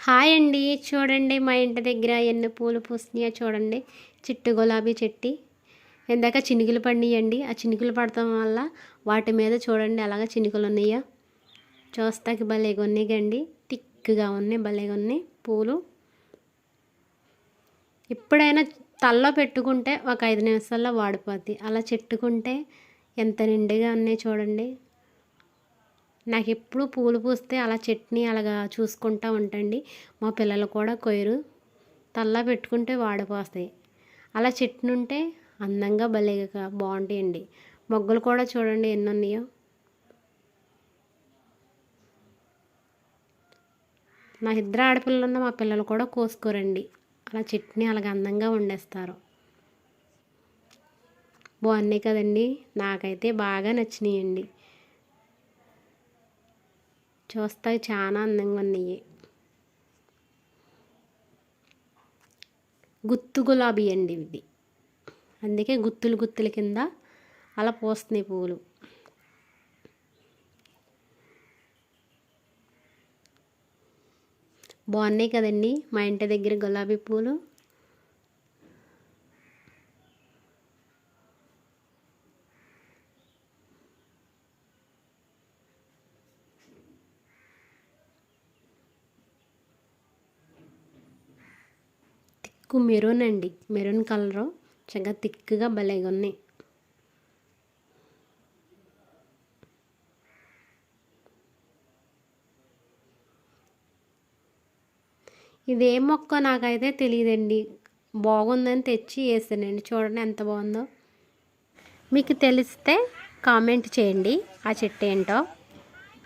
Hi అండి. చూడండి మా ఇంటి దగ్గర ఎన్ని పూలు పూస్తున్నాయో చూడండి. చిట్టు గులాబీ చెట్టి ఇందాక చినుకులు పడినాయండి. ఆ చినుకులు పడటం వల్ల వాటి మీద చూడండి అలాగ చినుకులు ఉన్నాయో. చూస్తాకి భలేగా ఉన్నాయి కండి. థిక్గా ఉన్నాయి, భలేగా ఉన్నాయి పూలు. ఎప్పుడైనా తల్లో పెట్టుకుంటే ఒక 5 నిమిషాల్లో వాడిపోద్ది. అలా చెట్టుకుంటే ఎంత నిండుగా ఉన్నాయి చూడండి. నాకు ఎప్పుడు పూలు పూస్తే అలా చెట్టుని అలాగా చూసుకుంటూ ఉంటాండి. మా పిల్లలు కూడా కొయ్యరు. తల్లా పెట్టుకుంటే వాడిపోస్తాయి. అలా చెట్టునుంటే అందంగా భలేగా బాగుంటాయండి. మొగ్గలు కూడా చూడండి ఎన్ని ఉన్నాయో. నా ఇద్దరు ఆడపిల్లలు ఉన్న మా పిల్లలు కూడా కోసుకోరండి. అలా చెట్టుని అలాగ అందంగా వండేస్తారు. బాగున్నాయి కదండి. నాకైతే బాగా నచ్చినాయండి. చూస్తే చాలా అందంగా ఉన్నాయి. గుత్తు గులాబీ అండి ఇది. అందుకే గుత్తులు గుత్తుల కింద అలా పోస్తున్నాయి పూలు. బాగున్నాయి కదండి మా ఇంటి దగ్గర గులాబీ పూలు. తిక్కు మెరూన్ అండి, మెరూన్ కలరు చక్కగా తిక్కుగా భలేగా ఉన్నాయి. ఇదే మొక్క నాకైతే తెలియదండి. బాగుందని తెచ్చి వేసానండి. చూడండి ఎంత బాగుందో. మీకు తెలిస్తే కామెంట్ చేయండి ఆ చెట్టు ఏంటో.